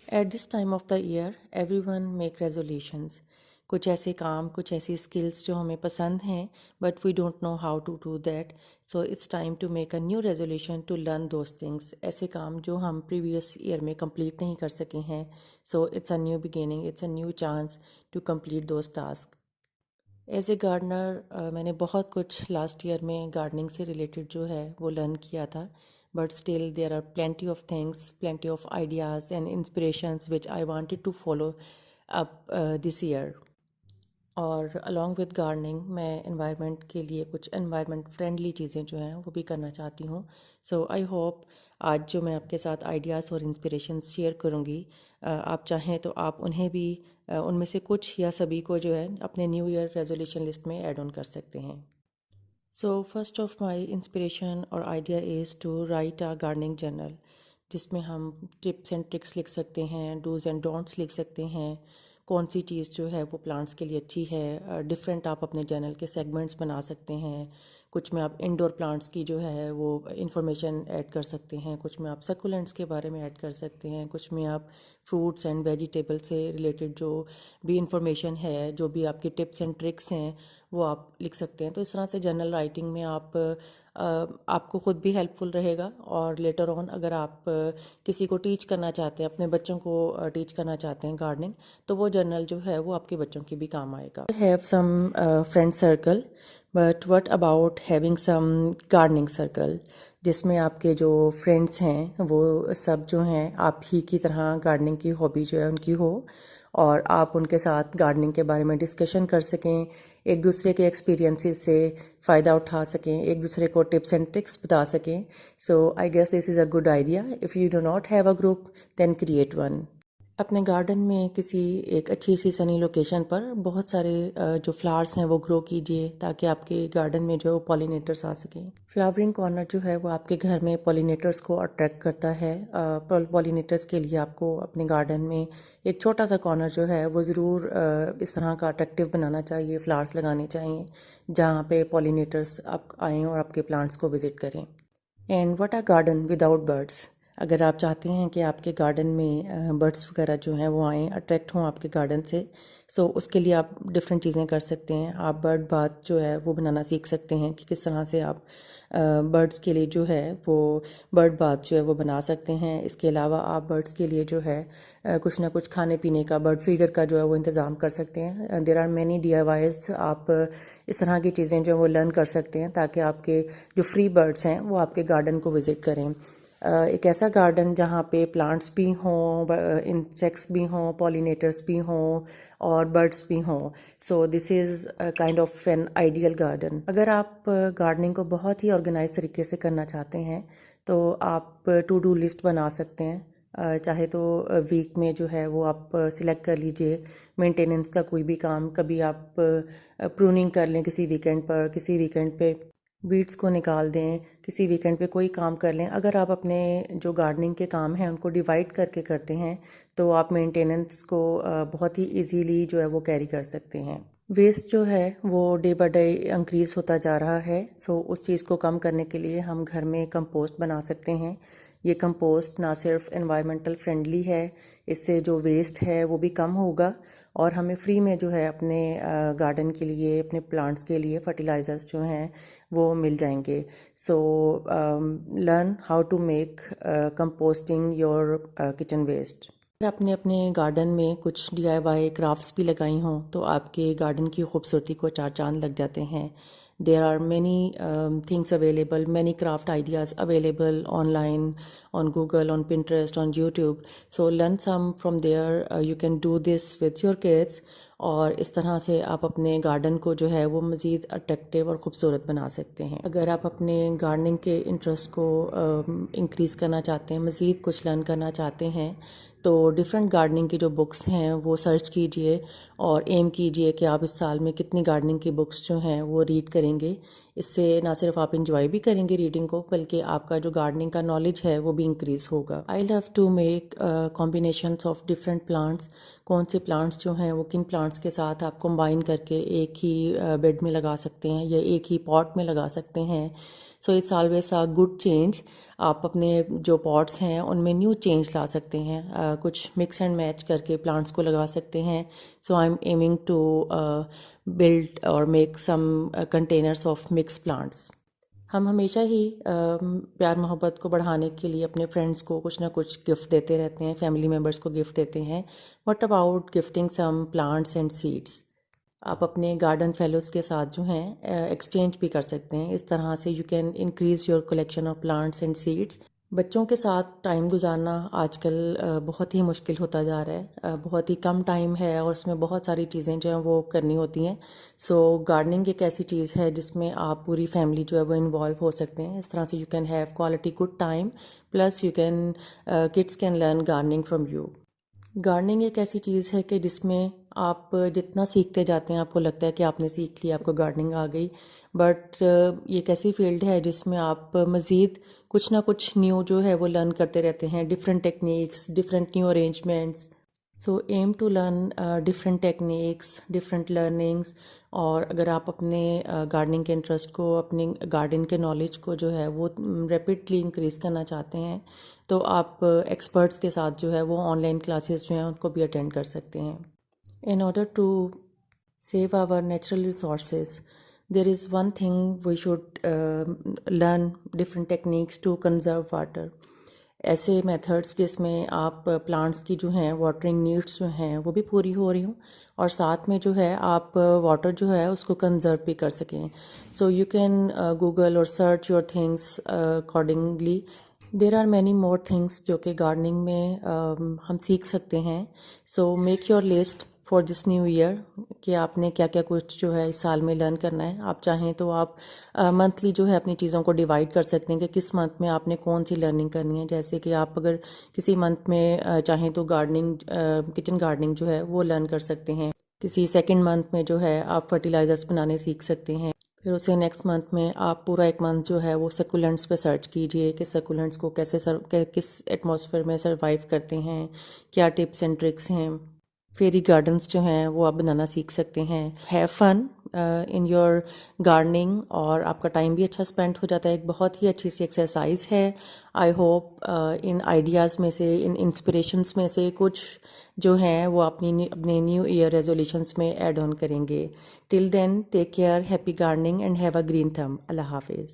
At this time of the year everyone make resolutions. कुछ ऐसे काम, कुछ ऐसी स्किल्स जो हमें पसंद हैं but we don't know how to do that, so it's time to make a new resolution to learn those things. ऐसे काम जो हम प्रीवियस ईयर में कंप्लीट नहीं कर सके हैं, so it's a new beginning, it's a new chance to complete those task. As a gardener मैंने बहुत कुछ लास्ट ईयर में गार्डनिंग से रिलेटेड जो है वो लर्न किया था, but still there are plenty of things, plenty of ideas and inspirations which I wanted to follow up this year. और अलॉन्ग विद गार्डनिंग मैं एनवायरनमेंट के लिए कुछ एनवायरनमेंट फ्रेंडली चीज़ें जो हैं वो भी करना चाहती हूँ। सो आई होप आज जो मैं आपके साथ आइडियाज़ और इंस्पिरेशंस शेयर करूँगी, आप चाहें तो आप उन्हें भी उनमें से कुछ या सभी को जो है अपने न्यू ईयर रेजोल्यूशन लिस्ट में ऐड ऑन कर सकते हैं। So first of my inspiration और idea is to write a gardening journal, जिसमें हम टिप्स एंड ट्रिक्स लिख सकते हैं, डूज़ एंड डोंट्स लिख सकते हैं, कौन सी चीज़ जो है वो प्लांट्स के लिए अच्छी है। डिफरेंट आप अपने जर्नल के सेगमेंट्स बना सकते हैं। कुछ में आप इंडोर प्लांट्स की जो है वो इंफॉर्मेशन ऐड कर सकते हैं, कुछ में आप सकुलेंट्स के बारे में ऐड कर सकते हैं, कुछ में आप फ्रूट्स एंड वेजिटेबल से रिलेटेड जो भी इंफॉर्मेशन है, जो भी आपके टिप्स एंड ट्रिक्स हैं वो आप लिख सकते हैं। तो इस तरह से जर्नल राइटिंग में आपको ख़ुद भी हेल्पफुल रहेगा, और लेटर ऑन अगर आप किसी को टीच करना चाहते हैं, अपने बच्चों को टीच करना चाहते हैं गार्डनिंग, तो वो जर्नल जो है वो आपके बच्चों की भी काम आएगा। Have some friend circle, but what about having some gardening circle, जिसमें आपके जो फ्रेंड्स हैं वो सब जो हैं आप ही की तरह गार्डनिंग की हॉबी जो है उनकी हो, और आप उनके साथ गार्डनिंग के बारे में डिस्कशन कर सकें, एक दूसरे के एक्सपीरियंसेस से फ़ायदा उठा सकें, एक दूसरे को टिप्स एंड ट्रिक्स बता सकें। So I guess this is a good idea. If you do not have a group then create one. अपने गार्डन में किसी एक अच्छी सी सनी लोकेशन पर बहुत सारे जो फ्लावर्स हैं वो ग्रो कीजिए, ताकि आपके गार्डन में जो पॉलिनेटर्स आ सकें। फ्लावरिंग कॉर्नर जो है वो आपके घर में पॉलिनेटर्स को अट्रैक्ट करता है। पॉलिनेटर्स के लिए आपको अपने गार्डन में एक छोटा सा कॉर्नर जो है वो ज़रूर इस तरह का अट्रैक्टिव बनाना चाहिए, फ्लावर्स लगाने चाहिए जहाँ पे पॉलिनेटर्स आप आएँ और आपके प्लांट्स को विज़िट करें। And what a garden without birds. अगर आप चाहते हैं कि आपके गार्डन में बर्ड्स वगैरह जो हैं वो आएँ, अट्रैक्ट हों आपके गार्डन से, सो उसके लिए आप डिफरेंट चीज़ें कर सकते हैं। आप बर्ड बाथ जो है वो बनाना सीख सकते हैं कि किस तरह से आप बर्ड्स के लिए जो है वो बर्ड बाथ जो है वो बना सकते हैं। इसके अलावा आप बर्ड्स के लिए जो है कुछ ना कुछ खाने पीने का, बर्ड फीडर का जो है वो इंतज़ाम कर सकते हैं। There are many DIYs। आप इस तरह की चीज़ें जो है वो लर्न कर सकते हैं, ताकि आपके जो फ्री बर्ड्स हैं वो आपके गार्डन को विज़िट करें। एक ऐसा गार्डन जहाँ पे प्लांट्स भी हों, इंसेक्ट्स भी हों, पॉलिनेटर्स भी हों और बर्ड्स भी हों। So this is kind of an ideal garden. अगर आप गार्डनिंग को बहुत ही ऑर्गेनाइज तरीके से करना चाहते हैं तो आप टू डू लिस्ट बना सकते हैं। चाहे तो वीक में जो है वो आप सिलेक्ट कर लीजिए मेंटेनेंस का कोई भी काम। कभी आप प्रूनिंग कर लें किसी वीकेंड पर, किसी वीकेंड पे वीड्स को निकाल दें, किसी वीकेंड पे कोई काम कर लें। अगर आप अपने जो गार्डनिंग के काम हैं उनको डिवाइड करके करते हैं तो आप मेंटेनेंस को बहुत ही इजीली जो है वो कैरी कर सकते हैं। वेस्ट जो है वो डे बाय डे इंक्रीज़ होता जा रहा है। सो उस चीज़ को कम करने के लिए हम घर में कंपोस्ट बना सकते हैं। ये कंपोस्ट ना सिर्फ एनवायरमेंटल फ्रेंडली है, इससे जो वेस्ट है वो भी कम होगा, और हमें फ्री में जो है अपने गार्डन के लिए, अपने प्लांट्स के लिए फर्टिलाइज़र्स जो हैं वो मिल जाएंगे। So learn how to make composting your kitchen waste. अगर आपने अपने गार्डन में कुछ DIY क्राफ्ट्स भी लगाई हों तो आपके गार्डन की खूबसूरती को चार चांद लग जाते हैं। There are many things available, many craft ideas available online, on Google, on Pinterest, on YouTube. So learn some from there. You can do this with your kids. और इस तरह से आप अपने गार्डन को जो है वो मज़ीद अट्रैक्टिव और ख़ूबसूरत बना सकते हैं। अगर आप अपने गार्डनिंग के इंटरेस्ट को इंक्रीज़ करना चाहते हैं, मज़ीद कुछ लर्न करना चाहते हैं, तो डिफरेंट गार्डनिंग की जो बुक्स हैं वो सर्च कीजिए और एम कीजिए कि आप इस साल में कितनी गार्डनिंग की बुक्स जो हैं वो रीड करेंगे। इससे ना सिर्फ आप इंजॉय भी करेंगे रीडिंग को, बल्कि आपका जो गार्डनिंग का नॉलेज है वो भी इंक्रीज़ होगा। I love to make combinations of different plants. कौन से प्लांट्स जो हैं वो किन प्लांट्स के साथ आप कंबाइन करके एक ही बेड में लगा सकते हैं या एक ही पॉट में लगा सकते हैं। So it's always a good change. आप अपने जो पॉट्स हैं उनमें न्यू चेंज ला सकते हैं, कुछ मिक्स एंड मैच करके प्लांट्स को लगा सकते हैं। So I am aiming to build और make some containers of mix plants. हम हमेशा ही प्यार मोहब्बत को बढ़ाने के लिए अपने फ्रेंड्स को कुछ ना कुछ गिफ्ट देते रहते हैं, फैमिली मेम्बर्स को गिफ्ट देते हैं। What about gifting some plants and seeds? आप अपने गार्डन फेलोज़ के साथ जो हैं एक्सचेंज भी कर सकते हैं। इस तरह से you can increase your collection of plants and seeds. बच्चों के साथ टाइम गुजारना आजकल बहुत ही मुश्किल होता जा रहा है। बहुत ही कम टाइम है और उसमें बहुत सारी चीज़ें जो हैं वो करनी होती हैं। सो गार्डनिंग एक ऐसी चीज़ है जिसमें आप पूरी फैमिली जो है वो इन्वॉल्व हो सकते हैं। इस तरह से you can have quality good time, plus you can kids can learn gardening from you. Gardening एक ऐसी चीज़ है कि जिसमें आप जितना सीखते जाते हैं आपको लगता है कि आपने सीख लिया, आपको गार्डनिंग आ गई। बट ये एक ऐसी फील्ड है जिसमें आप मज़ीद कुछ ना कुछ न्यू जो है वो लर्न करते रहते हैं, different techniques, different new arrangements. So aim to learn different techniques, different learnings. और अगर आप अपने गार्डनिंग के इंटरेस्ट को, अपने गार्डन के नॉलेज को जो है वो रैपिडली इंक्रीज़ करना चाहते हैं, तो आप एक्सपर्ट्स के साथ जो है वो ऑनलाइन क्लासेस जो हैं उनको भी अटेंड कर सकते हैं। In order to save our natural resources, there is one thing we should learn different techniques to conserve water. ऐसे मेथड्स जिसमें आप प्लांट्स की जो हैं वाटरिंग नीड्स जो हैं वो भी पूरी हो रही हों और साथ में जो है आप वाटर जो है उसको कंजर्व भी कर सकें। सो यू कैन गूगल और search your things accordingly. There are many more things जो कि गार्डनिंग में हम सीख सकते हैं। So make your list for this new year कि आपने क्या क्या कुछ जो है इस साल में लर्न करना है। आप चाहें तो आप मंथली जो है अपनी चीज़ों को डिवाइड कर सकते हैं कि किस मंथ में आपने कौन सी लर्निंग करनी है। जैसे कि आप अगर किसी मंथ में चाहें तो गार्डनिंग, किचन गार्डनिंग जो है वो लर्न कर सकते हैं। किसी सेकंड मंथ में जो है आप फर्टिलाइज़र्स बनाने सीख सकते हैं। फिर उसे नेक्स्ट मंथ में आप पूरा एक मंथ जो है वो सकुलेंट्स पे सर्च कीजिए कि सकुलेंट्स को किस एटमॉस्फेयर में सर्वाइव करते हैं, क्या टिप्स एंड ट्रिक्स हैं। फेरी गार्डन्स जो हैं वो आप बनाना सीख सकते हैं। Have fun in your gardening और आपका टाइम भी अच्छा स्पेंड हो जाता है। एक बहुत ही अच्छी सी एक्सरसाइज है। आई होप इन आइडियाज़ में से, इन इंस्पिरेशंस में से कुछ जो हैं वो अपने न्यू ईयर रेजोल्यूशंस में ऐड ऑन करेंगे। Till then take care, happy gardening and have a green thumb. अल्लाह हाफिज़।